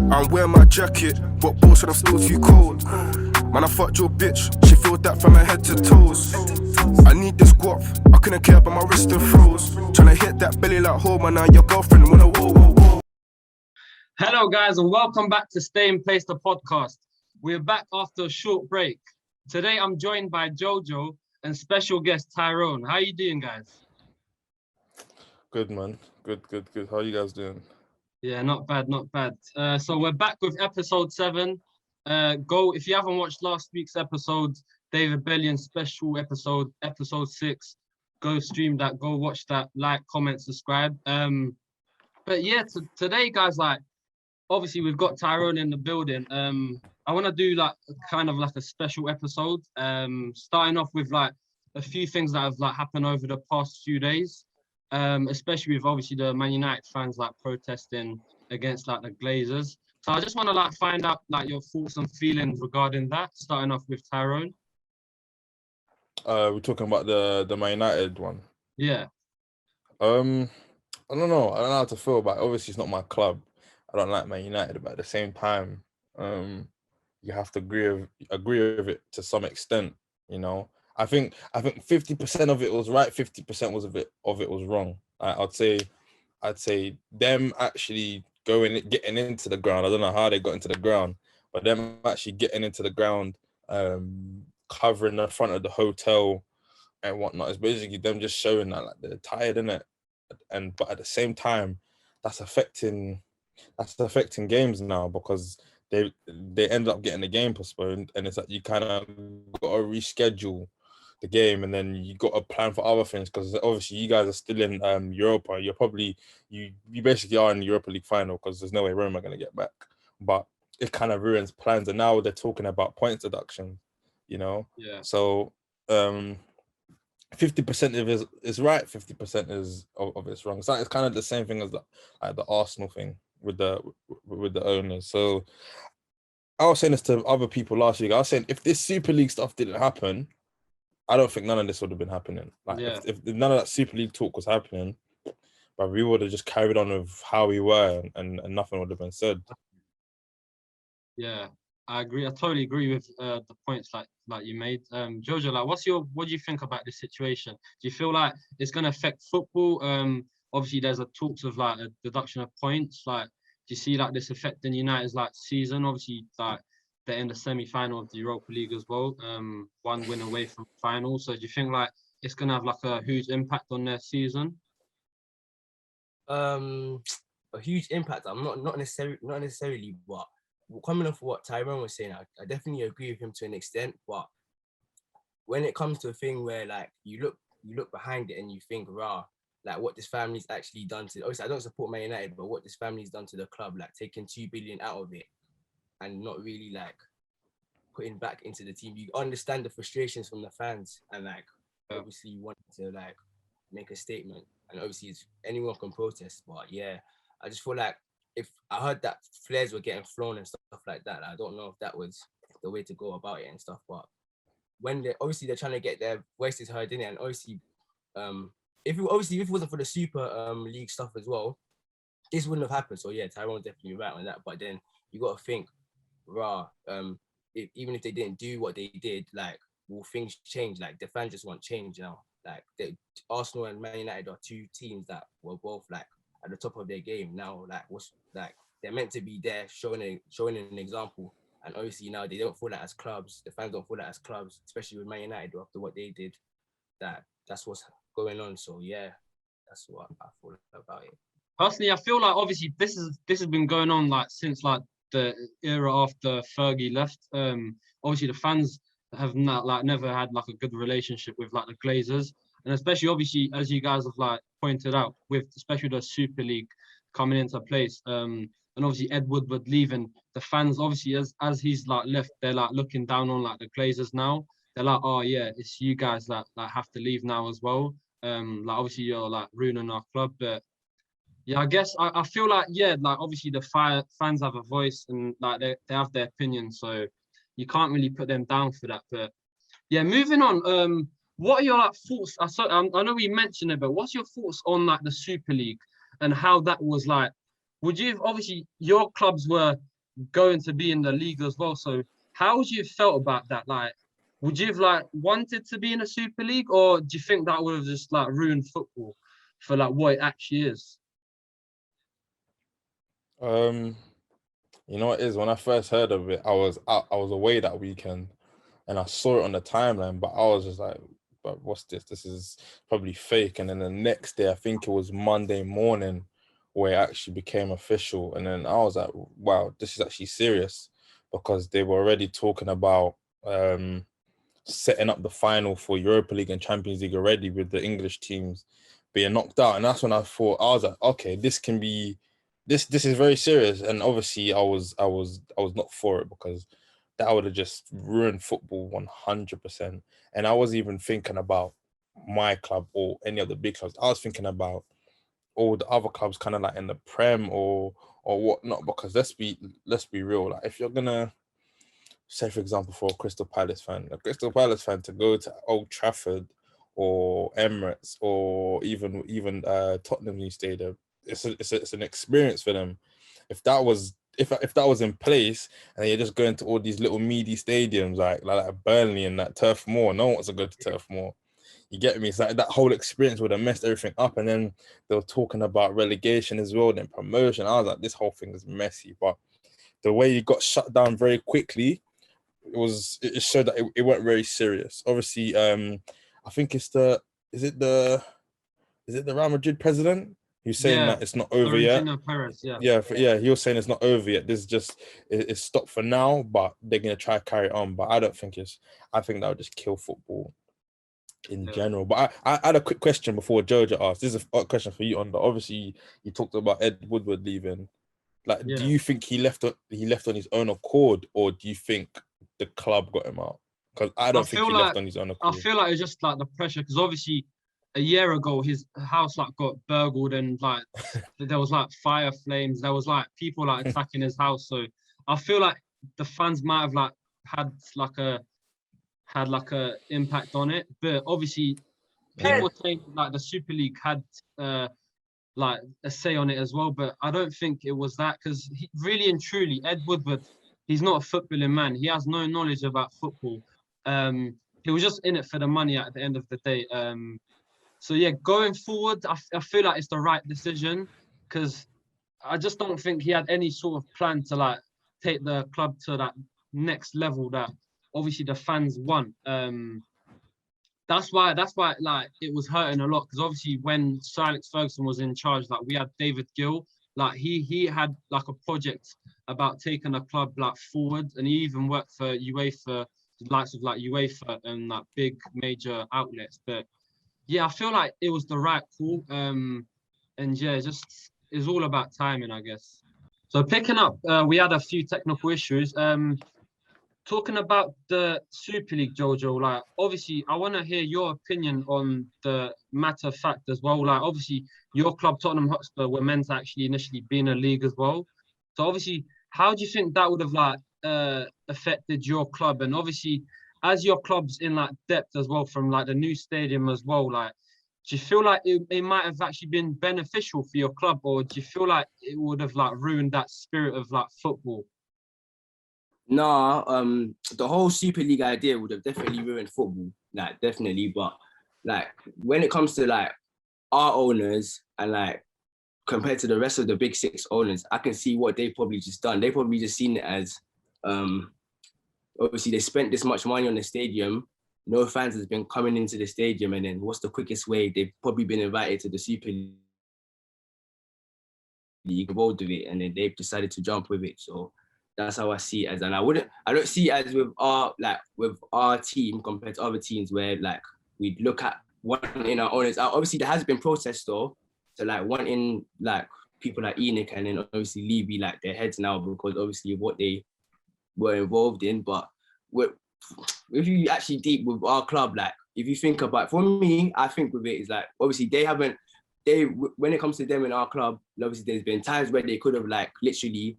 I'm wearing my jacket, but boss said I'm still too cold. Man, I fucked your bitch, she filled that from her head to toes. I need this guap, I couldn't care about my wrist and froze. Tryna hit that belly like home, and now your girlfriend wanna whoa, whoa, whoa. Hello, guys, and welcome back to Stay in Place, the podcast. We're back after a short break. Today, I'm joined by Jojo and special guest Tyrone. How you doing, guys? Good, man. Good. How are you guys doing? Yeah, not bad. So we're back with episode 7. If you haven't watched last week's episode, David Bellion special episode 6, go stream that, go watch that, like, comment, subscribe. But yeah, today, guys, like, obviously we've got Tyrone in the building. I want to do like kind of like a special episode. Starting off with like a few things that have like happened over the past few days. Especially with obviously the Man United fans like protesting against like the Glazers. So I just want to like find out like your thoughts and feelings regarding that. Starting off with Tyrone. We're talking about the Man United one. Yeah. I don't know. I don't know how to feel about it. Obviously, it's not my club. I don't like Man United, but at the same time, you have to agree with it to some extent. You know, I think 50% of it was right, 50% of it was wrong. I'd say them actually getting into the ground. I don't know how they got into the ground, but them actually getting into the ground, covering the front of the hotel and whatnot. It's basically them just showing that like they're tired, innit? But at the same time, that's affecting games now because they end up getting the game postponed, and it's like you kind of got to reschedule the game, and then you got to plan for other things because obviously you guys are still in Europa. You're probably you basically are in the Europa League final because there's no way Roma are going to get back. But it kind of ruins plans, and now they're talking about points deduction. You know, Yeah. So 50% of it is right, 50% of it's wrong. So it's kind of the same thing as the Arsenal thing with the owners. So I was saying this to other people last week. I was saying if this Super League stuff didn't happen, I don't think none of this would have been happening. Like if none of that Super League talk was happening, but we would have just carried on with how we were and nothing would have been said. Yeah, I agree. I totally agree with the points like you made. Jojo, like, what do you think about this situation? Do you feel like it's going to affect football? Obviously, there's a talks of like a deduction of points. Like, do you see like this affecting United's like season? Obviously, like they're in the semi-final of the Europa League as well. One win away from final. So do you think like it's going to have like a huge impact on their season? A huge impact. I'm not necessarily, but coming off what Tyrone was saying, I definitely agree with him to an extent. But when it comes to a thing where like you look behind it and you think, rah, like what this family's actually done to. Obviously, I don't support Man United, but what this family's done to the club, like taking 2 billion out of it and not really like putting back into the team. You understand the frustrations from the fans and like obviously you want to like make a statement. And obviously anyone can protest, but yeah, I just feel like if I heard that flares were getting flown and stuff like that, I don't know if that was the way to go about it and stuff. But when they're trying to get their voices heard in it, and obviously, if it wasn't for the Super League stuff as well, this wouldn't have happened. So yeah, Tyrone's definitely right on that. But then you got to think, even if they didn't do what they did, like will things change? Like the fans just want change now. Like Arsenal and Man United are two teams that were both like at the top of their game now. Like they're meant to be there showing an example, and obviously now they don't feel that as clubs. The fans don't feel that as clubs, especially with Man United after what they did. That's what's going on. So yeah, that's what I feel about it. Personally, I feel like obviously this has been going on like since like the era after Fergie left. Obviously the fans have never had like a good relationship with like the Glazers, and especially obviously as you guys have like pointed out with especially the Super League coming into place. And obviously Ed Woodward leaving, the fans obviously as he's like left, they're like looking down on like the Glazers now. They're like, oh yeah, it's you guys that like have to leave now as well. Like obviously you're like ruining our club, but yeah, I guess I feel like, yeah, like obviously the fans have a voice and like they have their opinion, so you can't really put them down for that. But yeah, moving on. What are your like thoughts? I know we mentioned it, but what's your thoughts on like the Super League and how that was like? Would you obviously your clubs were going to be in the league as well. So how would you have felt about that? Like, would you have like wanted to be in a Super League, or do you think that would have just like ruined football for like what it actually is? Um, you know what it is? When I first heard of it, I was away that weekend, and I saw it on the timeline, but I was just like, "But what's this? This is probably fake." And then the next day, I think it was Monday morning, where it actually became official, and then I was like, "Wow, this is actually serious," because they were already talking about setting up the final for Europa League and Champions League already, with the English teams being knocked out. And that's when I thought, I was like, okay, this can be this is very serious. And obviously I was not for it, because that would have just ruined football 100%. And I wasn't even thinking about my club or any of the big clubs. I was thinking about all the other clubs kind of like in the Prem or whatnot, because let's be real. Like, if you're gonna say, for example, for a Crystal Palace fan to go to Old Trafford or Emirates or even Tottenham New Stadium, it's an experience for them. If that was if that was in place, and you're just going to all these little meaty stadiums like Burnley and that Turf Moor, no one wants to go to Turf Moor. You get me? It's like that whole experience would have messed everything up. And then they were talking about relegation as well, then promotion. I was like, this whole thing is messy. But the way you got shut down very quickly, it showed that it went very serious. Obviously, I think is it the Real Madrid president who's saying Yeah, that it's not over yet? Florentino Perez. Yeah. Yeah, he was saying it's not over yet. This is just it's stopped for now, but they're gonna try to carry it on. But I think that would just kill football in Yeah. general. But I had a quick question before Jojo asked. This is a question for you, on the obviously you talked about Ed Woodward leaving. Like, do Yeah. you think he left on his own accord, or do you think the club got him out? Because I I don't think feel he like left on his own I accord. feel like it's just like the pressure, because obviously a year ago his house like got burgled, and like there was like fire flames. There was like people like attacking his house. So I feel like the fans might have like had like a impact on it. But obviously people Mm. were saying like the Super League had like a say on it as well. But I don't think it was that, because really and truly Ed Woodward, he's not a footballing man. He has no knowledge about football. He was just in it for the money at the end of the day. So yeah, going forward, I feel like it's the right decision, because I just don't think he had any sort of plan to like take the club to that next level that obviously the fans want. That's why like it was hurting a lot, because obviously when Sir Alex Ferguson was in charge, like we had David Gill, like he had like a project about taking a club like forward, and he even worked for UEFA, the likes of like UEFA and like big major outlets. But yeah, I feel like it was the right call. And yeah, just it's all about timing, I guess. So picking up, we had a few technical issues. Talking about the Super League, Jojo, like obviously I want to hear your opinion on the matter of fact as well. Like obviously your club, Tottenham Hotspur, were meant to actually initially be in a league as well. So obviously, how do you think that would have like affected your club? And obviously, as your club's in like depth as well from like the new stadium as well, like do you feel like it might have actually been beneficial for your club, or do you feel like it would have like ruined that spirit of like football? Nah, the whole Super League idea would have definitely ruined football, like definitely. But like when it comes to like our owners and like compared to the rest of the big six owners, I can see what they've probably just done. They probably just seen it as obviously they spent this much money on the stadium. No fans has been coming into the stadium, and then what's the quickest way? They've probably been invited to the Super League, involved with it, and then they've decided to jump with it. So that's how I see it as. And I don't see it as with our team compared to other teams where like we look at wanting our owners out. Obviously there has been protests though, so like wanting like people like Enoch and then obviously Levy like their heads now, because obviously of what they were involved in. But if you actually deep with our club, like if you think about, for me, I think with it is like obviously when it comes to them in our club, obviously there's been times where they could have like literally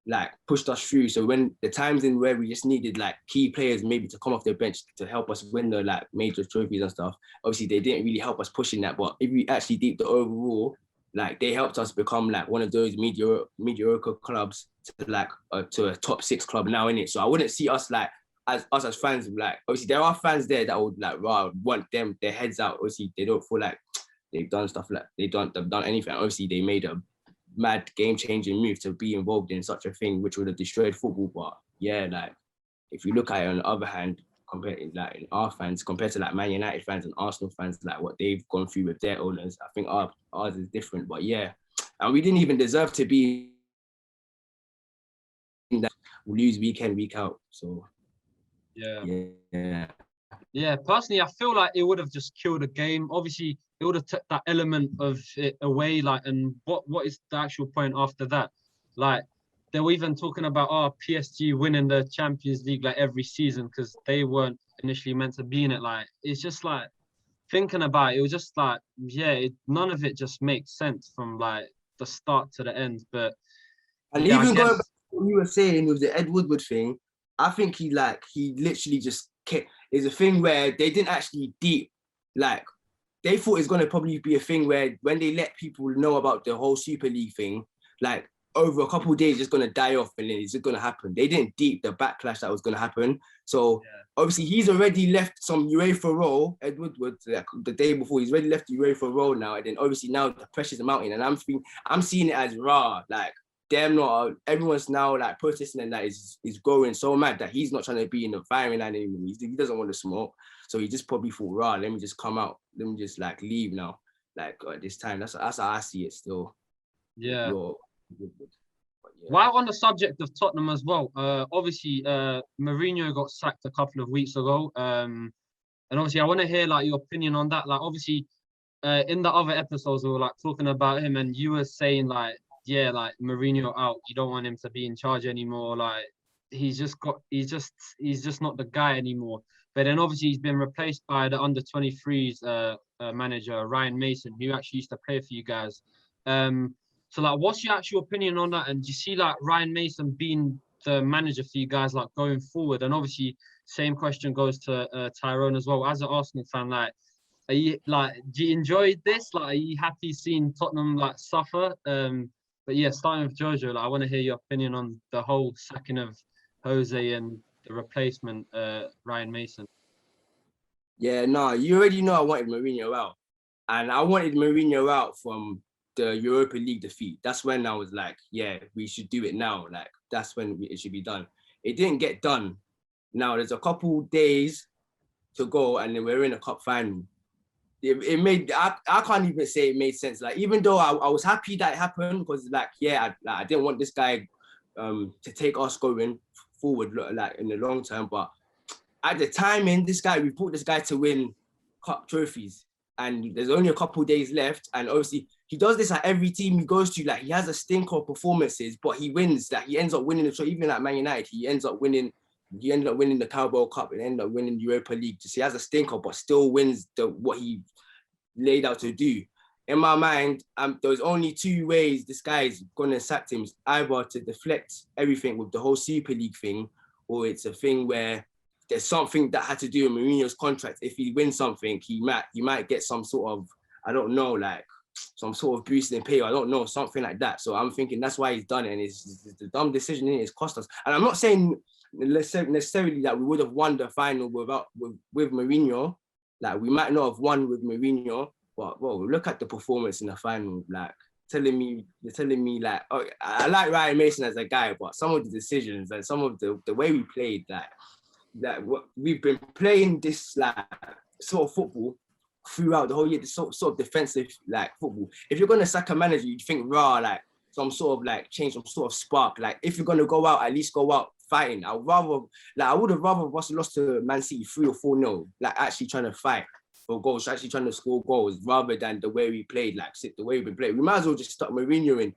like pushed us through. So when the times in where we just needed like key players maybe to come off the bench to help us win the like major trophies and stuff, obviously they didn't really help us pushing that. But if we actually deep the overall, like they helped us become like one of those mediocre clubs to a top 6 club now, innit? So I wouldn't see us like as fans, like obviously there are fans there that would like want them their heads out. Obviously they don't feel like they've done stuff like they've done anything. Obviously they made a mad game-changing move to be involved in such a thing which would have destroyed football. But yeah, like if you look at it on the other hand, compared like our fans compared to like Man United fans and Arsenal fans, like what they've gone through with their owners, I think ours is different. But yeah, and we didn't even deserve to be in that. We lose week in, week out. So yeah. Personally, I feel like it would have just killed the game. Obviously, it would have took that element of it away. Like, and what is the actual point after that? Like, they were even talking about PSG winning the Champions League like every season because they weren't initially meant to be in it. Like, it's just like thinking about it, it was just like, none of it just makes sense from like the start to the end. But and yeah, even going back to what you were saying with the Ed Woodward thing, I think he literally just kept. It's a thing where they didn't actually deep like. They thought it's gonna probably be a thing where when they let people know about the whole Super League thing, like over a couple of days, it's gonna die off and then it's gonna happen. They didn't deep the backlash that was gonna happen. So obviously he's already left some UEFA role. Ed Woodward, like the day before, he's already left the UEFA role now. And then obviously now the pressure's mounting, and I'm seeing it as raw. Like everyone's now like protesting and that is growing so mad that he's not trying to be in the firing line anymore. He doesn't want to smoke. So he just probably thought, let me just come out. Let me just like leave now. Like at this time, that's how I see it still. Yeah. Yeah. While on the subject of Tottenham as well, obviously Mourinho got sacked a couple of weeks ago. And obviously I want to hear like your opinion on that. Like obviously in the other episodes we were like talking about him and you were saying like, yeah, like Mourinho out, you don't want him to be in charge anymore. Like he's just not the guy anymore. But then obviously he's been replaced by the under-23s manager, Ryan Mason, who actually used to play for you guys. So like, what's your actual opinion on that? And do you see like Ryan Mason being the manager for you guys like going forward? And obviously, same question goes to Tyrone as well. As an Arsenal fan, like, are you like, do you enjoy this? Like, are you happy seeing Tottenham like suffer? But yeah, starting with Jojo, like, I want to hear your opinion on the whole sacking of Jose and the replacement, Ryan Mason. Yeah, no, you already know I wanted Mourinho out. And I wanted Mourinho out from the Europa League defeat. That's when I was like, yeah, we should do it now. Like, that's when it should be done. It didn't get done. Now, there's a couple days to go and then we're in a cup final. It made, I can't even say it made sense. Like, even though I was happy that it happened because like, yeah, I didn't want this guy to take us going forward like in the long term, but at the timing, we brought this guy to win cup trophies, and there's only a couple of days left. And obviously, he does this at every team he goes to. Like he has a stinker of performances, but he wins. Like he ends up winning the trophy. Even at Man United, he ended up winning the Carabao Cup and ended up winning the Europa League. Just he has a stinker, but still wins what he laid out to do. In my mind, there's only two ways this guy is gonna sack him: it's either to deflect everything with the whole Super League thing, or it's a thing where there's something that had to do with Mourinho's contract. If he wins something, he might get some sort of, I don't know, like some sort of boost in pay, or I don't know, something like that. So I'm thinking that's why he's done it, and it's the dumb decision, and it's cost us. And I'm not saying necessarily that we would have won the final with Mourinho. Like we might not have won with Mourinho, but well, look at the performance in the final. Like telling me like, oh, I like Ryan Mason as a guy, but some of the decisions and some of the way we played, that we've been playing this like sort of football throughout the whole year, this sort of defensive like football. If you're gonna sack a manager, you think like some sort of like change, some sort of spark. Like if you're gonna go out, at least go out fighting. I would have rather us lost to Man City 3 or 4-0, like actually trying to fight for goals, actually trying to score goals, rather than the way we played, like the way we played. We might as well just stuck Mourinho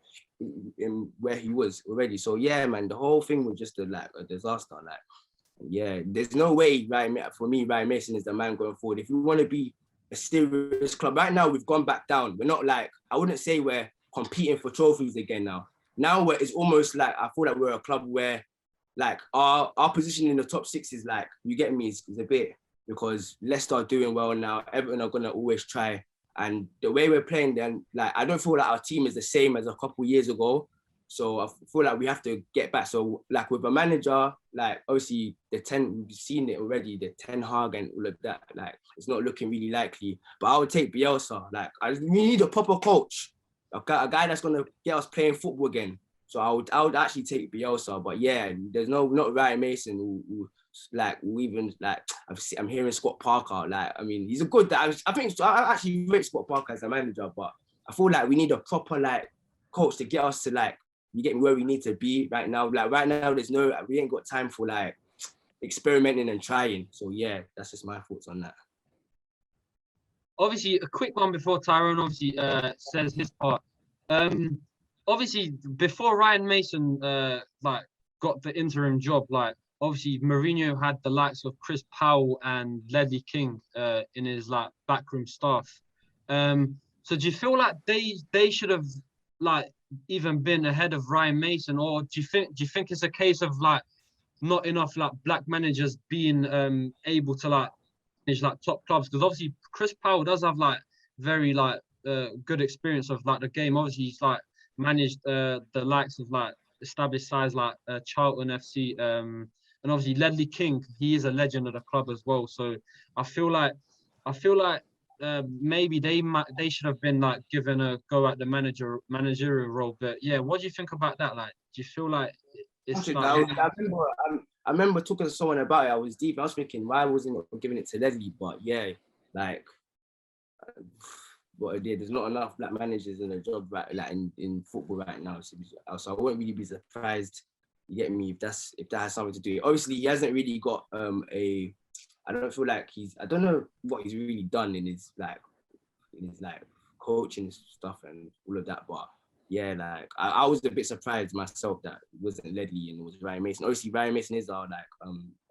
in where he was already. So yeah, man, the whole thing was just a disaster. Like, yeah, there's no way, Ryan Mason is the man going forward. If we want to be a serious club, right now we've gone back down. We're not like, I wouldn't say we're competing for trophies again now. Now it's almost like, I feel like we're a club where like our position in the top 6 is like, you get me, is a bit, because Leicester are doing well now. Everton are gonna always try. And the way we're playing then, like, I don't feel like our team is the same as a couple years ago. So I feel like we have to get back. So like with a manager, like obviously we've seen it already, the Ten Hag and all of that. Like it's not looking really likely. But I would take Bielsa. Like we need a proper coach, a guy that's gonna get us playing football again. So I would actually take Bielsa. But yeah, there's not Ryan Mason who even like I'm hearing Scott Parker. Like I mean, he's a good. I actually rate Scott Parker as a manager, but I feel like we need a proper like coach to get us to like, you get me, where we need to be right now. Like right now, we ain't got time for like experimenting and trying. So yeah, that's just my thoughts on that. Obviously, a quick one before Tyrone obviously says his part. Obviously, before Ryan Mason like got the interim job, like obviously Mourinho had the likes of Chris Powell and Ledley King in his like backroom staff. So do you feel like they should have like even been ahead of Ryan Mason, or do you think it's a case of like not enough like black managers being able to like manage like top clubs? Because obviously Chris Powell does have like very like good experience of like the game. Obviously he's like managed the likes of like established sides like Charlton FC, and obviously Ledley King, he is a legend of the club as well. So I feel like maybe they should have been like given a go at the managerial role. But yeah, what do you think about that? Like, do you feel like it's like... I remember talking to someone about it. I was deep. I was thinking, why wasn't it giving it to Ledley? But yeah, like what I did. There's not enough black managers in the job right like in football right now. So I wouldn't really be surprised. You get me? If that has something to do with it. Obviously, he hasn't really got I don't feel like I don't know what he's really done in his like coaching stuff and all of that. But yeah, like I was a bit surprised myself that it wasn't Ledley and it was Ryan Mason. Obviously, Ryan Mason is our like I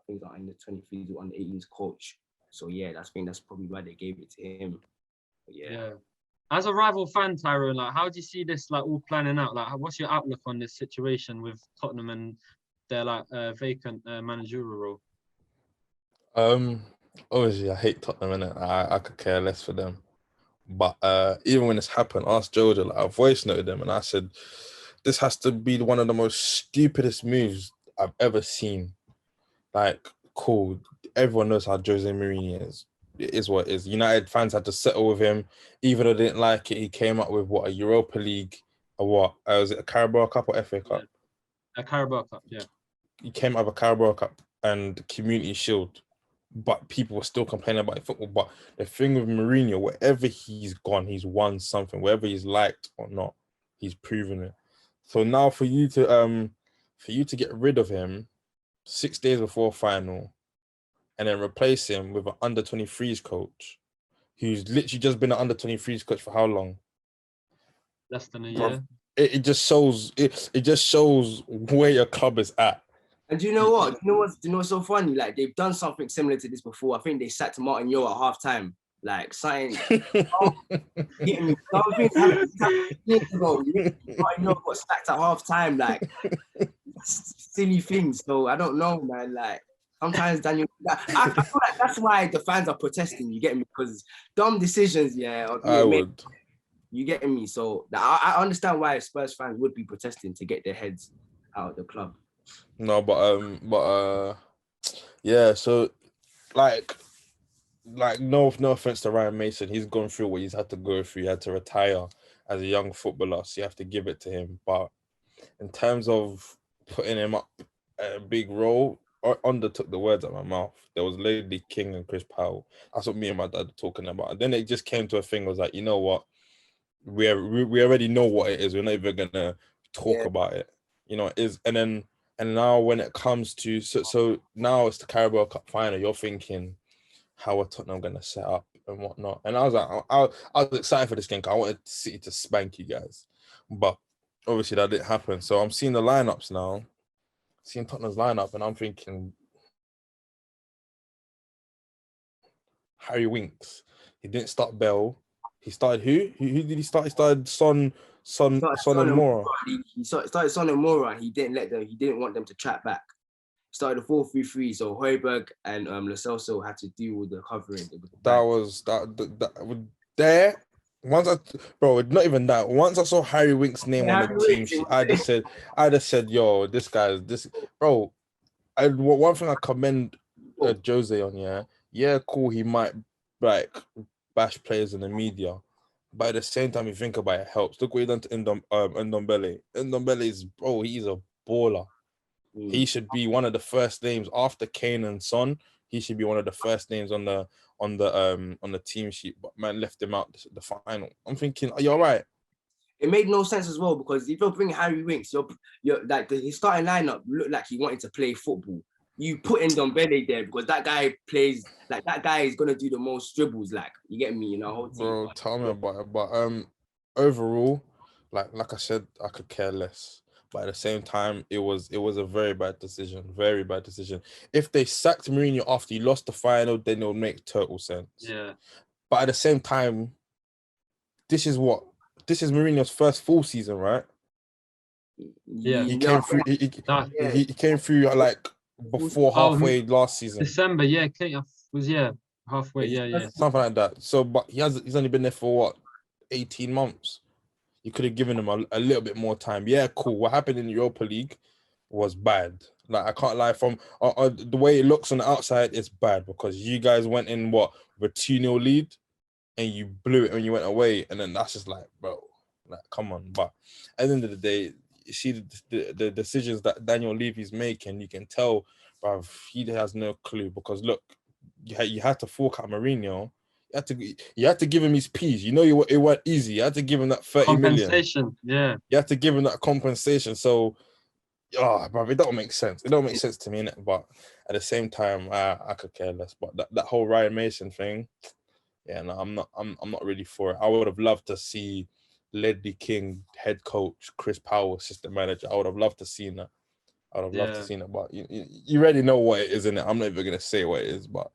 think our under 23s or under 18s coach. So yeah, that's probably why they gave it to him. But yeah. As a rival fan, Tyrone, like how do you see this like all planning out? Like, what's your outlook on this situation with Tottenham and their like vacant managerial role? Obviously I hate Tottenham, innit? I could care less for them. But even when this happened, I asked Jojo, like I voice noted them and I said, this has to be one of the most stupidest moves I've ever seen. Like, cool. Everyone knows how Jose Mourinho is. It is what it is. United fans had to settle with him. Even though they didn't like it, he came up with a Europa League, or what? Was it a Carabao Cup or FA Cup? A Carabao Cup, yeah. He came up with a Carabao Cup and Community Shield. But people were still complaining about football. But the thing with Mourinho, wherever he's gone, he's won something. Whether he's liked or not, he's proven it. So now for you to get rid of him 6 days before final, and then replace him with an under 23s coach, who's literally just been an under 23s coach for how long? Less than a year. It just shows where your club is at. And do you know what? Do you know what's so funny? Like they've done something similar to this before. I think they sacked Martin Yo at halftime. Like something. Martin Yo got sacked at halftime. Like silly things. So I don't know, man. Like sometimes Daniel, I feel like that's why the fans are protesting. You get me? Because dumb decisions. Yeah, I would. You get me? So I understand why Spurs fans would be protesting to get their heads out of the club. No, but yeah. So, like no offense to Ryan Mason, he's gone through what he's had to go through. He had to retire as a young footballer, so you have to give it to him. But in terms of putting him up a big role, Under took the words out of my mouth. There was Ledley King and Chris Powell. That's what me and my dad were talking about. And then it just came to a thing. I was like, you know what? We already know what it is. We're not even gonna talk about it. You know, it is. And now when it comes to so now it's the Carabao Cup final. You're thinking, how are Tottenham gonna set up and whatnot? And I was like, I was excited for this game because I wanted City to spank you guys, but obviously that didn't happen. So I'm seeing the lineups now, seeing Tottenham's lineup, and I'm thinking, Harry Winks. He didn't start Bell. He started who? Who did he start? He started Son and Mora. He started Son and Mora. He didn't want them to track back. Started a 4-3-3. So Højbjerg and Lo Celso had to deal with the covering. bro, not even that. Once I saw Harry Winks' name on the Harry team Winks, sheet, I just said, yo, this guy's this, bro. One thing I commend Jose on, yeah, cool. He might like bash players in the media, but at the same time, you think about it, helps. Look what he done to Ndombele. Ndombele is, bro, he's a baller. He should be one of the first names after Kane and Son. He should be one of the first names on the team sheet. But man left him out the final. I'm thinking, are you all right? It made no sense as well because if you're bringing Harry Winks, you're like his starting lineup looked like he wanted to play football. You put in Dombele there because that guy plays like that guy is gonna do the most dribbles. Like you get me, whole team. Bro, tell me about it. But overall, like I said, I could care less. But at the same time, it was a very bad decision. Very bad decision. If they sacked Mourinho after he lost the final, then it would make total sense. Yeah. But at the same time, this is Mourinho's first full season, right? Yeah. He came through. He came through like before halfway last season. December, was halfway, yeah. Something like that. So, but he's only been there for what, 18 months. You could have given him a little bit more time. Yeah, cool. What happened in Europa League was bad. Like I can't lie, from the way it looks on the outside, it's bad because you guys went in with a 2-0 lead and you blew it when you went away, and then that's just like, bro, like come on. But at the end of the day, you see the decisions that Daniel Levy's making, you can tell, bruv, he has no clue because look, you had to fork out Mourinho. You had to give him his peas. You know, it wasn't easy. You had to give him that 30 million. Compensation, yeah. You had to give him that compensation. So, bruv, it don't make sense. It don't make sense to me, innit? But at the same time, I could care less. But that whole Ryan Mason thing, yeah, no, I'm not really for it. I would have loved to see Ledley King head coach, Chris Powell assistant manager. I would have loved to see that. I would have loved to see that. But you already know what it is, innit? I'm not even gonna say what it is, but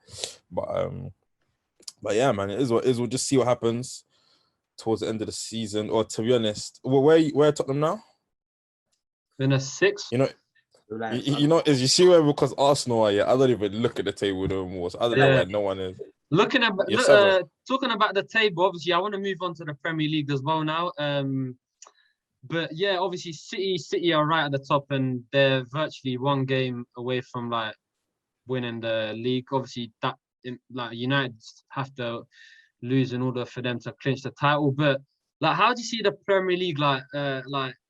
yeah, man, it is what it is. We'll just see what happens towards the end of the season. Or to be honest, where are Tottenham now? In a 6th. You know, is you see where, because Arsenal are, I don't even look at the table no more. So I don't know where no one is. Talking about the table, obviously, I want to move on to the Premier League as well now. But yeah, obviously, City are right at the top, and they're virtually one game away from like winning the league. Obviously, that like United have to lose in order for them to clinch the title. But like, how do you see the Premier League like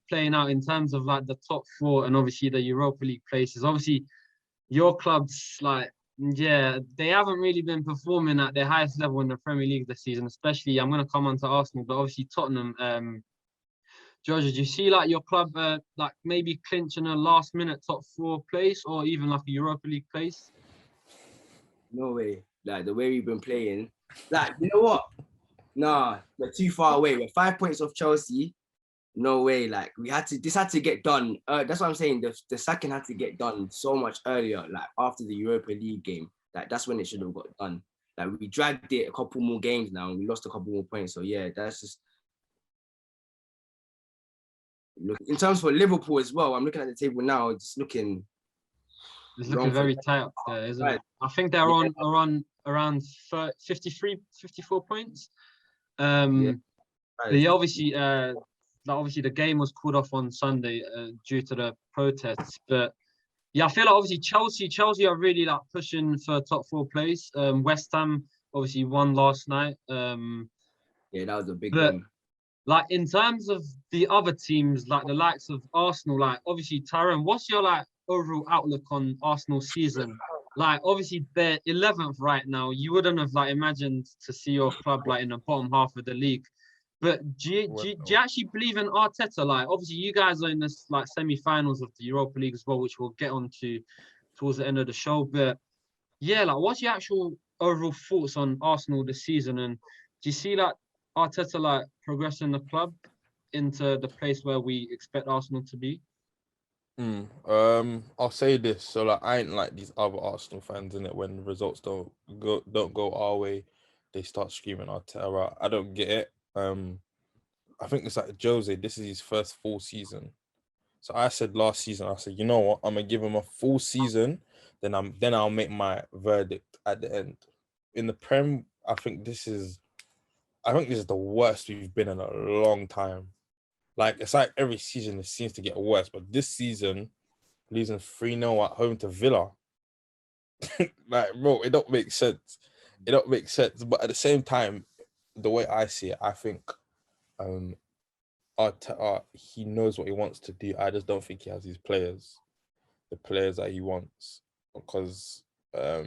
playing out in terms of like the top 4 and obviously the Europa League places? Obviously, your clubs they haven't really been performing at their highest level in the Premier League this season. Especially, I'm going to come on to Arsenal, but obviously Tottenham. George, do you see like your club like maybe clinching a last-minute top 4 place or even like a Europa League place? No way. Like the way we've been playing, like you know what? Nah, we're too far away. We're 5 points off Chelsea. No way. Like this had to get done. That's what I'm saying. The second had to get done so much earlier. Like after the Europa League game. Like that's when it should have got done. Like we dragged it a couple more games now and we lost a couple more points. So yeah, that's just. Look, in terms for Liverpool as well, I'm looking at the table now. It's looking very tight up there, isn't it? I think they're on around 53, 54 points. But obviously, obviously the game was called off on Sunday due to the protests. But yeah, I feel like obviously Chelsea are really like pushing for top 4 place. West Ham obviously won last night. Yeah, that was a big game. Like in terms of the other teams, like the likes of Arsenal, like obviously Tyrone, what's your like overall outlook on Arsenal season? Like obviously they're 11th right now. You wouldn't have like imagined to see your club like in the bottom half of the league. But do you actually believe in Arteta? Like obviously you guys are in this like semi-finals of the Europa League as well, which we'll get on to towards the end of the show. But yeah, like what's your actual overall thoughts on Arsenal this season? And do you see like Arteta like progressing the club into the place where we expect Arsenal to be? I'll say this. So like I ain't like these other Arsenal fans, in it, when the results don't go our way, they start screaming Arteta. I don't get it. I think it's like Jose, this is his first full season. So I said last season, I said, you know what, I'm gonna give him a full season, then I'll make my verdict at the end. In the Prem, I think this is I think this is the worst we've been in a long time. Like, it's like every season it seems to get worse, but this season, losing 3-0 at home to Villa, like, bro, it don't make sense. It don't make sense. But at the same time, the way I see it, I think Arteta, he knows what he wants to do. I just don't think he has the players that he wants. Because, I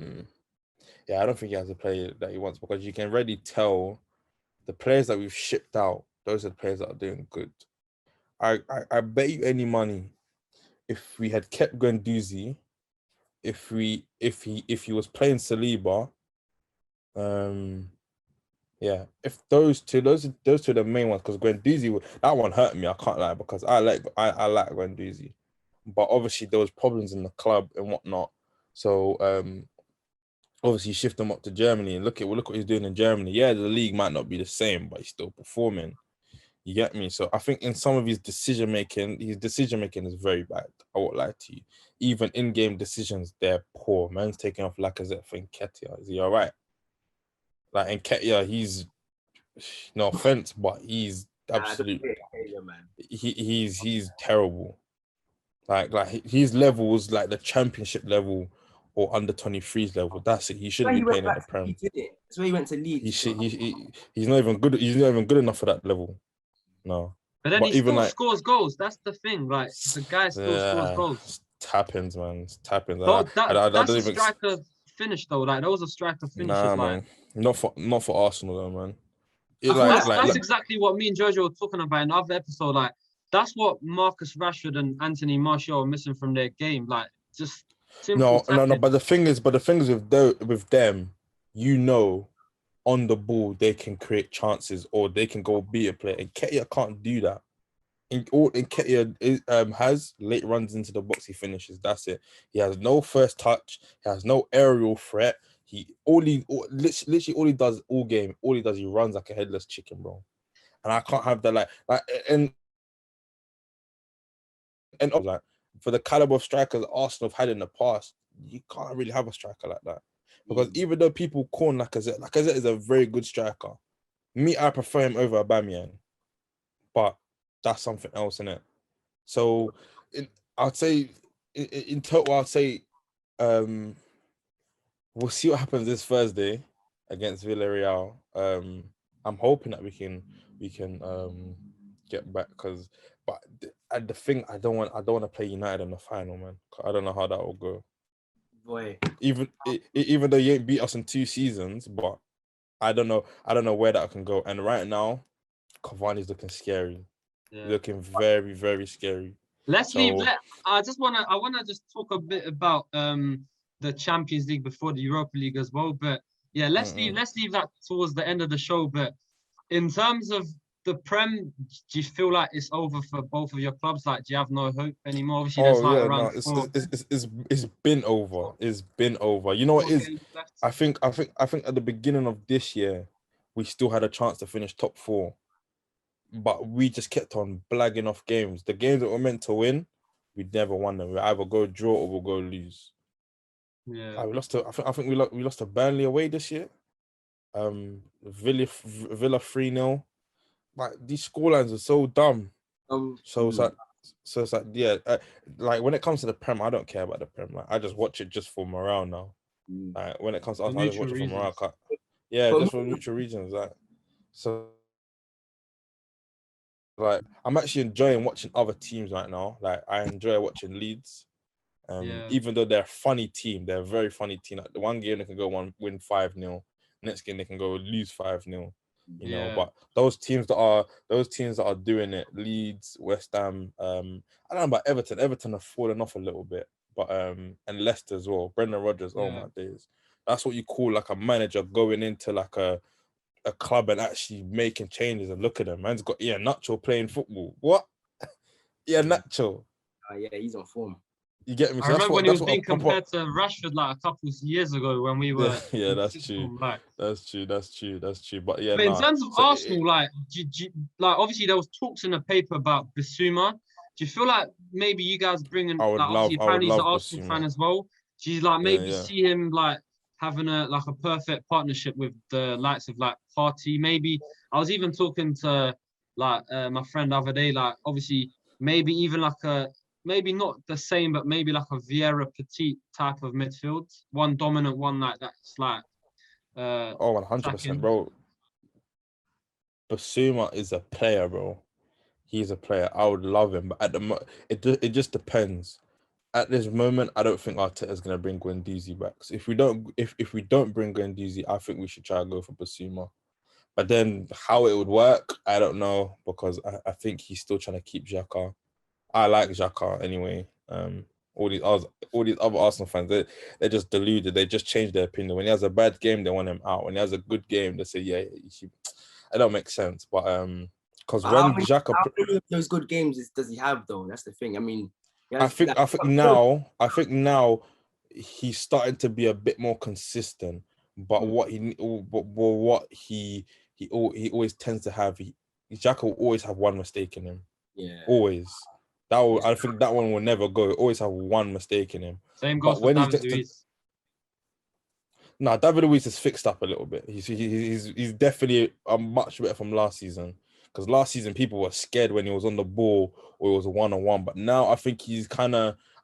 don't think he has the player that he wants, because you can already tell the players that we've shipped out, those are the players that are doing good. I bet you any money, if we had kept Guendouzi, if he was playing Saliba, if those two are the main ones, because Guendouzi, that one hurt me, I can't lie, because I like Guendouzi, but obviously there was problems in the club and whatnot, so obviously shift him up to Germany, and look what he's doing in Germany. Yeah, the league might not be the same, but he's still performing. You get me? So I think in some of his decision making is very bad. I won't lie to you. Even in-game decisions, they're poor. Man's taking off Lacazette for Nketiah. Is he all right? Like, Nketiah, he's, no offense, but he's absolutely, he's terrible. Like his levels, like the championship level or under 23s level. That's it. He shouldn't be playing in the Prem. That's where he went to Leeds. He's not even good. He's not even good enough for that level. No. But then he still scores goals. That's the thing, like the guy still scores goals. Tappins, man. It's tappins. That's a striker finish though. Like those are striker finishes. Nah, like man. Not for Arsenal though, man. That's exactly what me and Jojo were talking about in the other episode. Like that's what Marcus Rashford and Anthony Martial are missing from their game. Like just simple tapping. But the thing is with them, you know, on the ball they can create chances or they can go beat a player. And Nketiah can't do that. Nketiah has late runs into the box, he finishes. That's it. He has no first touch. He has no aerial threat. Literally all he does all game, he runs like a headless chicken, bro. And I can't have that and like for the caliber of strikers Arsenal have had in the past, you can't really have a striker like that. Because even though people call Lacazette is a very good striker. Me, I prefer him over Aubameyang. But that's something else, innit? So I'd say in total, we'll see what happens this Thursday against Villarreal. I'm hoping that we can get back, but the thing, I don't want to play United in the final, man. I don't know how that will go. Boy, even though you ain't beat us in 2 seasons, but I don't know where that can go. And right now, Cavani's looking scary. Yeah. Looking very, very scary. I wanna just talk a bit about the Champions League before the Europa League as well. But yeah, let's leave that towards the end of the show. But in terms of the Prem, do you feel like it's over for both of your clubs? Like, do you have no hope anymore? Obviously, it's been over. It's been over. You know what it is? I think at the beginning of this year, we still had a chance to finish top 4, but we just kept on blagging off games. The games that we're meant to win, we never won them. We either go draw or we'll go lose. Yeah, we lost to. I think we lost to Burnley away this year. Villa 3-0. Like these scorelines are so dumb. It's like yeah. Like when it comes to the Prem, I don't care about the Prem. Like I just watch it just for morale now. Like when it comes to us, I just watch it for morale. Just for neutral regions. Like so. Like I'm actually enjoying watching other teams right now. Like I enjoy watching Leeds. Even though they're a funny team, they're a very funny team. Like the one game they can go win 5-0. Next game they can go lose 5-0. You know, but those teams that are doing it, Leeds, West Ham, I don't know about Everton. Everton have fallen off a little bit, but and Leicester as well. Brendan Rodgers, oh my days, that's what you call like a manager going into like a club and actually making changes. And look at him, man's got Nacho playing football. What? Nacho. Yeah, he's on form. You get me? So I remember when he was being compared to Rashford like a couple of years ago when we were. Yeah, that's true. That's true. But yeah. But in terms of Arsenal, like obviously there was talks in the paper about Bissouma. Do you feel like maybe you guys bringing? Apparently he's an Arsenal fan as well. Do you like maybe see him like having a perfect partnership with the likes of like Partey. Maybe I was even talking to like my friend the other day. Like obviously maybe even like a maybe not the same, but maybe like a Vieira Petit type of midfield. One dominant, one like that's like Oh, 100%, attacking. bro. Basuma is a player, bro. He's a player. I would love him, but at the it just depends. At this moment, I don't think Arteta is gonna bring Guendouzi back. So if we don't bring Guendouzi, I think we should try to go for Basuma. But then how it would work, I don't know, because I think he's still trying to keep Xhaka. I like Xhaka anyway. All these other Arsenal fans, they're just deluded. They just change their opinion. When he has a bad game, they want him out. When he has a good game, they say, yeah, he should. It don't make sense. But because How when Xhaka, many of those good games does he have though? That's the thing. I mean, I think now he's starting to be a bit more consistent. But what he always tends to have, Xhaka will always have one mistake in him. Yeah. Always. I think that one will never go. Always have one mistake in him. Same goes for David Luiz. No, David Luiz is fixed up a little bit. He's definitely much better from last season. Because last season people were scared when he was on the ball or it was a one-on-one. But now I think I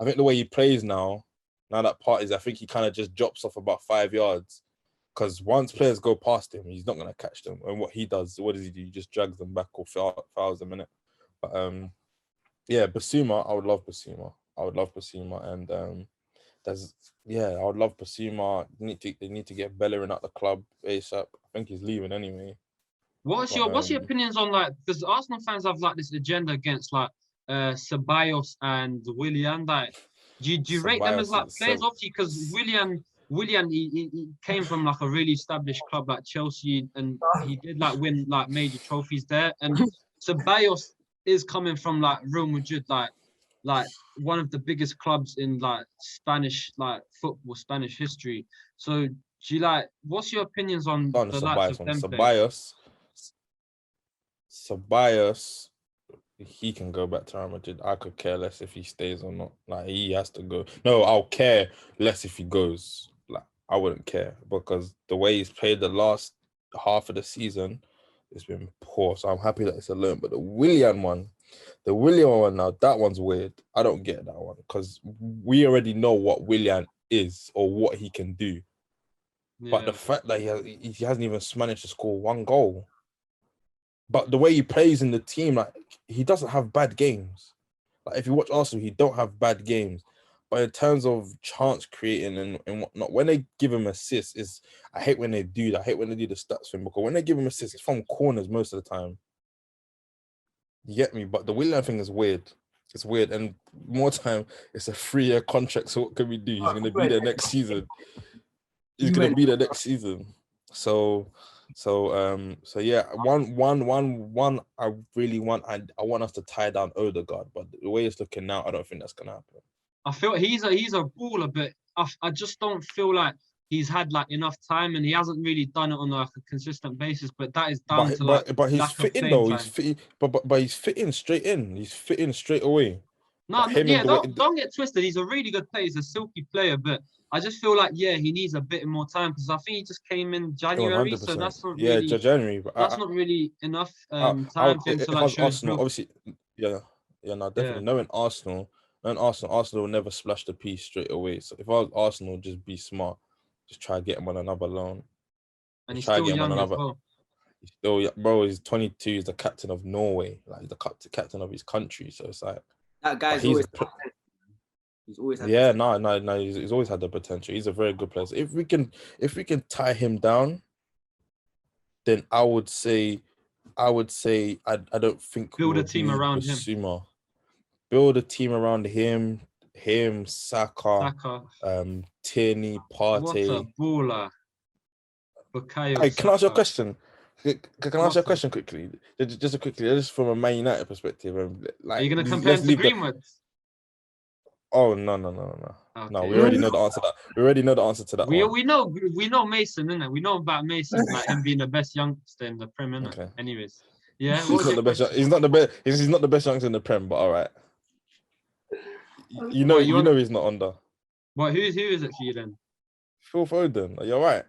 think the way he plays now that Partey's, I think he kind of just drops off about 5 yards. Because once players go past him, he's not going to catch them. And what does he do? He just drags them back or fouls them in it. But yeah, Basuma, I would love Basuma. And I would love Basuma. They need to get Bellerin at the club ASAP. I think he's leaving anyway. What's your opinions on like, because Arsenal fans have like this agenda against like Ceballos and Willian. Like, do you rate them as like players? Obviously, because Willian he came from like a really established club like Chelsea, and he did like win like major trophies there. And Ceballos is coming from like Real Madrid, like one of the biggest clubs in like Spanish like football, Spanish history. So do you like? What's your opinions on the likes of them? Ceballos, he can go back to Real Madrid. I could care less if he stays or not. Like, he has to go. No, I'll care less if he goes. Like, I wouldn't care because the way he's played the last half of the season, it's been poor. So I'm happy that it's a loan. But the Willian one now, that one's weird. I don't get that one because we already know what Willian is or what he can do. Yeah. But the fact that he hasn't even managed to score one goal. But the way he plays in the team, like, he doesn't have bad games. Like, if you watch Arsenal, he don't have bad games. But in terms of chance creating and whatnot, when they give him assists, I hate when they do that. I hate when they do the stats thing because when they give him assists, it's from corners most of the time. You get me? But the Willian thing is weird. It's weird. And more time, it's a 3-year contract. So what can we do? He's going to be there next season. So yeah, one I really want. I want us to tie down Odegaard, but the way it's looking now, I don't think that's gonna happen. I feel he's a baller, but I just don't feel like he's had like enough time, and he hasn't really done it on like a consistent basis. But that is down to like. But he's fitting though. He's fitting, but he's fitting straight in. He's fitting straight away. No, yeah, don't get twisted. He's a really good player. He's a silky player, but I just feel like, yeah, he needs a bit more time because I think he just came in January, 100%. So that's not really January. But that's not really enough time for him to like show Arsenal, obviously, no, definitely. Knowing Arsenal will never splash the piece straight away. So if I was Arsenal, just be smart, just try to get him on another loan. And he's still young as well. He's still, bro. He's 22. He's the captain of Norway, like the captain of his country. So it's like that guy's always. He's always had he's always had the potential. He's a very good player. So if we can tie him down, then I would say I don't think build a team around him. Build a team around him, Saka, Tierney, Partey. What a baller. Hey, can I ask you a question? Can I ask you a question quickly? Just from a Man United perspective. Like, are you going to compare him to Greenwood? Oh no! Okay. No, we already know the answer to that. We already know the answer to that. We know Mason, innit? We know about Mason, like him being the best youngster in the Prem, innit? Okay. Anyways, yeah. He's not the best. He's not the best. He's not the best youngster in the Prem, but all right. You know he's not under. Well, who is it for you then? Phil Foden. Are you all right?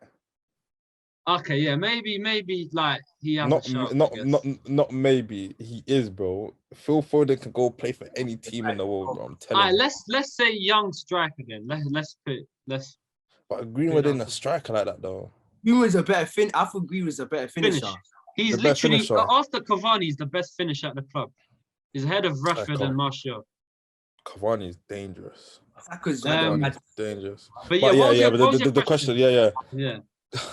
Okay, yeah, maybe like he has a shout. I guess. Not maybe. He is, bro. Phil Foden can go play for any team in the world, bro. I'm All telling right, you. let's say young striker then. Let's But put it Greenwood down isn't a to striker like that, though. Greenwood's a better I thought Greenwood's a better finisher. finish. He's The best literally finisher. after Cavani, he's the best finisher at the club. He's ahead of Rashford and Martial. Cavani is dangerous. Saka's Um, Cavani is dangerous. But yeah, But what but was your the question, yeah. Yeah,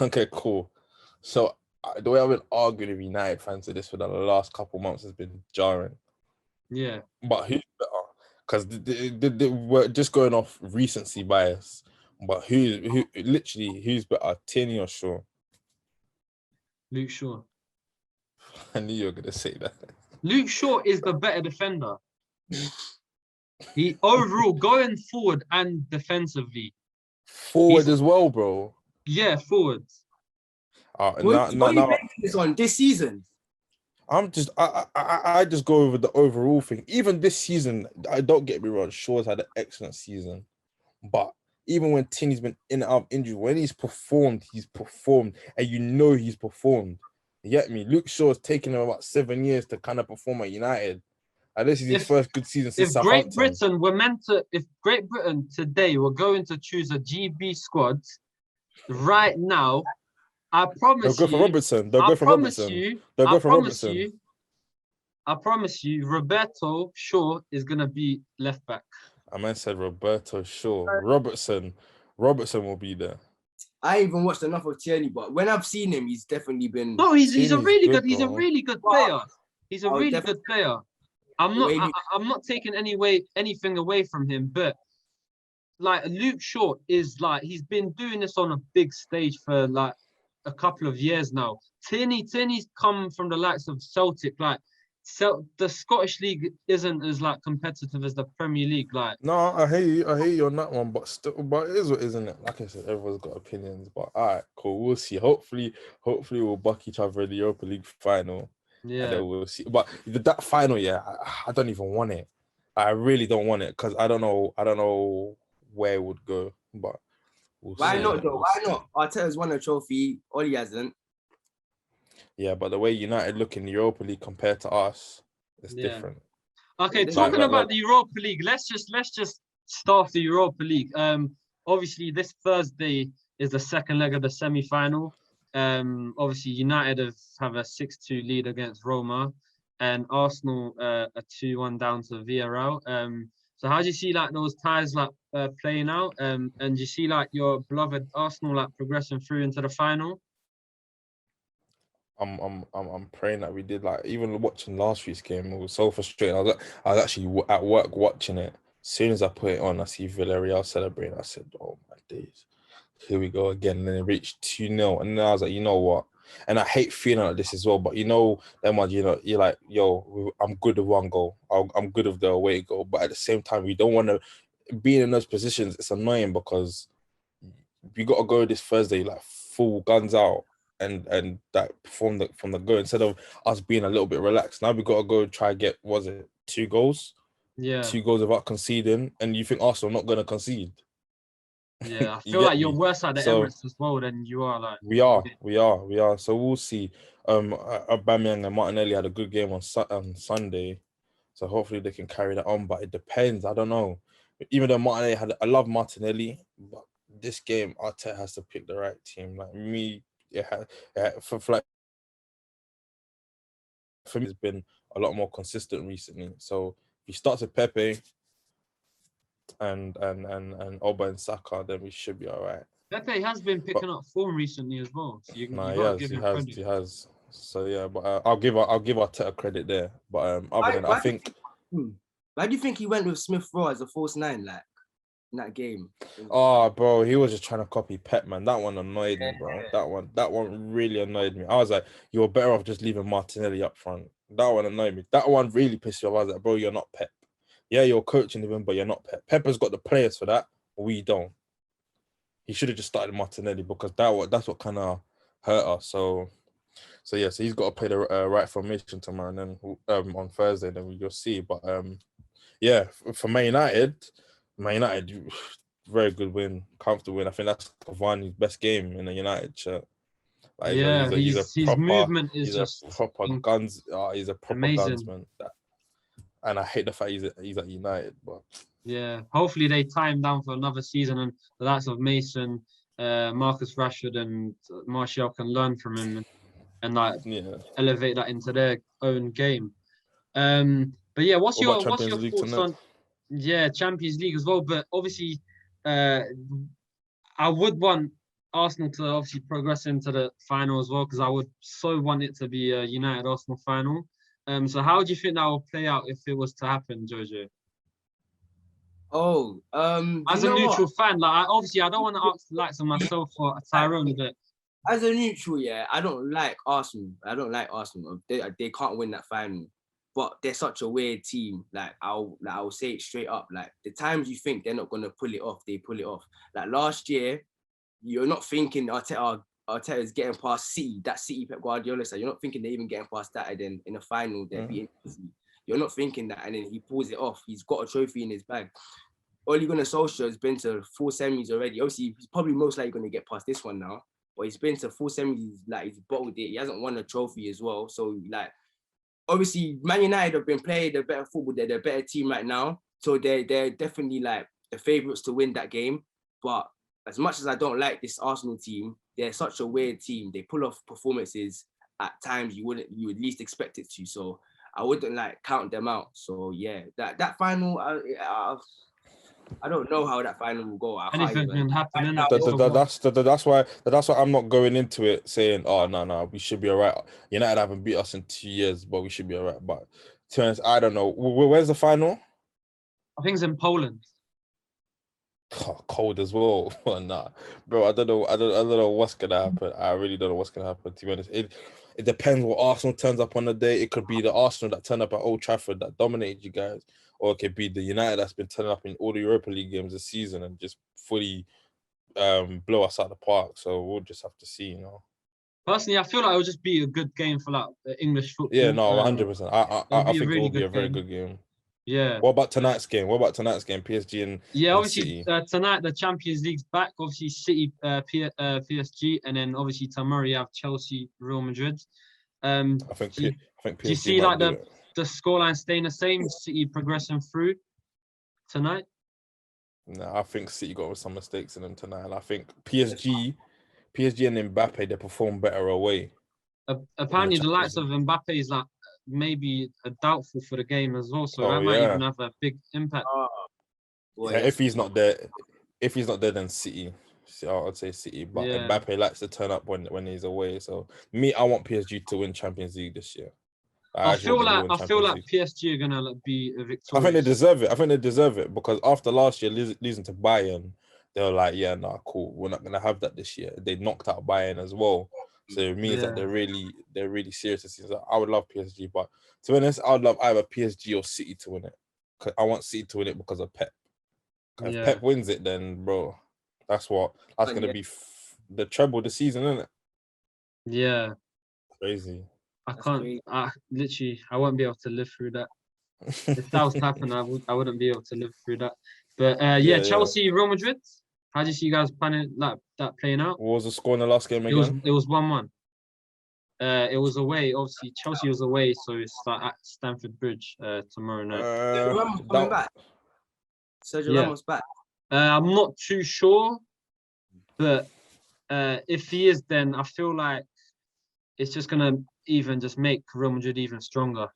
Okay, cool. So the way I've been arguing with United fans to this for the last couple months has been jarring. yeah. But who's better? Because we're just going off recency bias. But who's better, Tierney or Shaw? Luke Shaw. I knew you were gonna say that. Luke Shaw is the better defender. He overall going forward and defensively. Forward He's- as well, bro. Yeah, forwards. What are you making this on this season? I'm just I just go over the overall thing. Even this season, I don't get me wrong, Shaw's had an excellent season. But even when Tierney's been in and out of injury, when he's performed, and you know he's performed. You get me? Luke Shaw's taken him about 7 years to kind of perform at United. And this is his first good season since If Great Southampton. Britain if Great Britain today were going to choose a GB squad right now, I promise They'll go for Robertson. They'll I go for promise Robertson. you, They'll I go for promise Robertson. you, I promise you, Roberto Shaw is gonna be left back. I meant said Roberto Shaw. Robertson will be there. I ain't even watched enough of Tierney, but when I've seen him, he's definitely been. No, he's a Tierney's really good, good. He's a bro. really good player. He's a Oh, really definitely. good player. I'm not taking anything away from him, but like Luke Shaw is like he's been doing this on a big stage for like a couple of years now. Tierney's come from the likes of Celtic. Like the Scottish League isn't as like competitive as the Premier League. Like No, I hear you on that one, but it is what isn't it? Like I said, everyone's got opinions, but all right, cool. We'll see. Hopefully we'll buck each other in the Europa League final. And yeah, then we'll see. But that final, yeah, I don't even want it. I really don't want it because I don't know where it would go. But we'll Why see. not though? We'll Why see. not? Arteta's won a trophy. Oli hasn't. Yeah, but the way United look in the Europa League compared to us, it's Yeah. different. Okay, Like- talking like- about the Europa League, let's just start the Europa League. Obviously this Thursday is the second leg of the semi-final. Obviously United have a 6-2 lead against Roma, and Arsenal a 2-1 down to Villarreal. So how do you see like those ties like playing out? And do you see like your beloved Arsenal like progressing through into the final? I'm praying that we did. Like even watching last week's game, it was so frustrating. I was actually at work watching it. As soon as I put it on, I see Villarreal celebrating. I said, "Oh my days, here we go again." And then it reached 2-0, and then I was like, "You know what?" And I hate feeling like this as well. But you know, that much, you know, you're like, "Yo, I'm good with one goal. I'm good with the away goal." But at the same time, we don't want to be in those positions. It's annoying because we got to go this Thursday like full guns out. And that from the go, instead of us being a little bit relaxed. Now we got to go try get, was it 2 goals? Yeah, 2 goals without conceding, and you think Arsenal not going to concede? yeah. I You feel get like you're me? worse at the So- Emirates as well than you are like. We are. So we'll see. Aubameyang and Martinelli had a good game on Sunday, so hopefully they can carry that on. But it depends. I don't know. Even though Martinelli I love Martinelli, but this game Arteta has to pick the right team. Like me, for me, it's been a lot more consistent recently. So if he starts with Pepe and Oba and Saka, then we should be all right. Pepe has been picking up form recently as well. So you gotta give him credit. He has. So yeah, but I'll give Arteta credit there. But other than I think, Why do you think he went with Smith Rowe as a false 9, like in that game? oh bro, he was just trying to copy Pep, man. That one annoyed me, bro. That one really annoyed me. I was like, you're better off just leaving Martinelli up front. That one annoyed me. That one really pissed me off. I was like, bro, you're not Pep. Yeah, you're coaching him, but you're not Pep. Pep has got the players for that. We don't. He should have just started Martinelli because that's what kind of hurt us. So he's got to play the right formation tomorrow, and then on Thursday, then we'll see. But yeah, for Man United, very good win, comfortable win. I think that's Cavani's best game in a United shirt. Like, Yeah, he's a his proper, movement is he's a just proper guns. He's a proper amazing. gunsman. And I hate the fact he's at United, but Yeah, hopefully they tie him down for another season, and the likes of Mason, Marcus Rashford, and Martial can learn from him and like yeah. elevate that into their own game. But yeah, what's What your about Champions League thoughts tonight? on Champions League as well? But obviously, uh, I would want Arsenal to obviously progress into the final as well, because I would so want it to be a United Arsenal final. So how do you think that will play out if it was to happen, Jojo? As a neutral fan, like obviously I don't want to ask the likes of myself or Tyrone, but As a neutral, yeah, I don't like Arsenal. They can't win that final, but they're such a weird team. Like I'll say it straight up. Like the times you think they're not gonna pull it off, they pull it off. Like last year, you're not thinking Arteta is getting past City. That City Pep Guardiola side. You're not thinking they're even getting past that, and then in the final they're beating City. You're not thinking that, and then he pulls it off. He's got a trophy in his bag. Ole Gunnar Solskjaer has been to 4 semis already. Obviously, he's probably most likely going to get past this one now. But he's been to 4 semis. Like he's bottled it. He hasn't won a trophy as well. So like, obviously, Man United have been playing the better football. They're the better team right now. So they're definitely like the favourites to win that game. But as much as I don't like this Arsenal team, they're such a weird team. They pull off performances at times you would least expect it to. So I wouldn't like count them out. So yeah, that final, I don't know how that final will go. anything can happen. Innit? That's why I'm not going into it saying, oh no, we should be alright. United haven't beat us in 2 years, but we should be alright. But to be honest, I don't know. Where's the final? I think it's in Poland. Oh, cold as well. Nah, bro, I don't know what's gonna happen. I really don't know what's gonna happen. To be honest, it depends what Arsenal turns up on the day. It could be the Arsenal that turned up at Old Trafford that dominated you guys, or it could be the United that's been turning up in all the Europa League games this season and just fully blow us out of the park. So we'll just have to see, you know. Personally, I feel like it would just be a good game for like English football. Yeah, no, 100%. I think it will be a very good game. Yeah. What about tonight's game? PSG and obviously City? Tonight the Champions League's back. Obviously City, PSG, and then obviously tomorrow you have Chelsea, Real Madrid. I think PSG. Do you see like the scoreline staying the same? City progressing through tonight? No, I think City got some mistakes in them tonight, and I think PSG and Mbappe they perform better away. Apparently, the likes of Mbappe is like maybe a doubtful for the game as well, so that might even have a big impact. If he's not there, then City. I'd say City, but Mbappe likes to turn up when he's away. So I want PSG to win Champions League this year. I feel like PSG are gonna be victorious. I think they deserve it because after last year losing to Bayern, they were like, yeah, nah, cool. We're not gonna have that this year. They knocked out Bayern as well. So it means that they're really serious this season. I would love PSG, but to be honest, I would love either PSG or City to win it. Cause I want City to win it because of Pep. If Pep wins it, then bro, that's gonna be the treble this season, isn't it? Yeah, crazy. I won't be able to live through that. If that was to happen, I wouldn't be able to live through that. But Chelsea, Real Madrid. How do you see you guys planning like that playing out? What was the score in the last game again? It was 1-1. It was away. Obviously, Chelsea was away, so it's like at Stamford Bridge tomorrow night. Ramos coming back. Sergio Ramos back. I'm not too sure, but if he is, then I feel like it's just gonna even just make Real Madrid even stronger.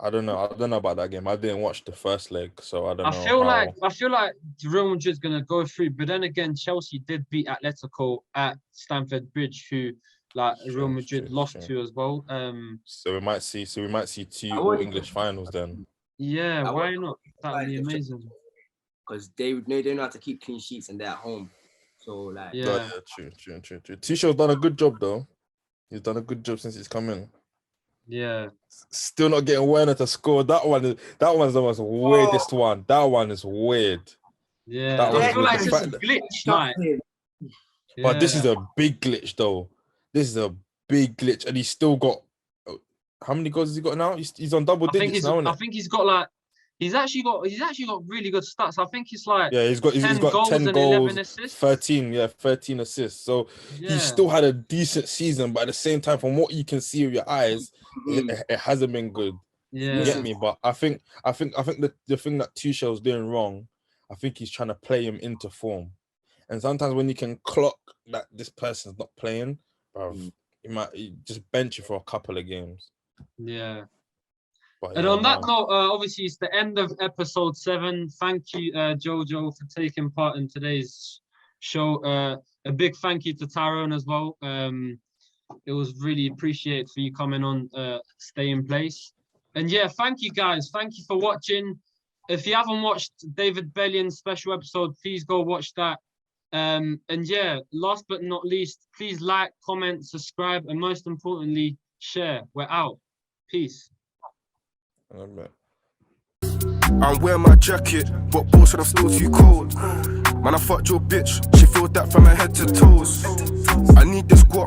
I don't know about that game. I didn't watch the first leg, so I don't know. I feel like Real Madrid's gonna go through, but then again, Chelsea did beat Atletico at Stamford Bridge, who Real Madrid lost to as well. So we might see 2 all English finals then. Yeah, why not? That would be amazing. Because they know how to keep clean sheets and they're at home. So true. Tuchel's done a good job though. He's done a good job since he's come in. Yeah. Still not getting Werner to score. That one's the most weirdest one. That one is weird. Yeah. I feel like it's just a glitch. But this is a big glitch though. This is a big glitch, and he's still got. How many goals has he got now? He's on double digits now. I think he's got He's actually got really good stats. I think it's like Yeah, he's got 10 goals 10 and goals, 11 assists. 13 assists. So Yeah. he still had a decent season, but at the same time, from what you can see with your eyes, it hasn't been good. Yeah. You get me? But I think the thing that Tuchel's doing wrong, I think he's trying to play him into form. And sometimes when you can clock that this person's not playing, bruv, you just bench you for a couple of games. Yeah. But And yeah, on that no. note, obviously it's the end of episode 7. Thank you, Jojo, for taking part in today's show. A big thank you to Tyrone as well. It was really appreciated for you coming on, stay in place. And yeah, thank you guys. Thank you for watching. If you haven't watched David Bellion's special episode, please go watch that. And yeah, last but not least, please like, comment, subscribe, and most importantly, share. We're out. Peace. I'm wearing my jacket, but boss said I'm still too cold. Man, I fucked your bitch, she filled that from her head to toes. I need this guap.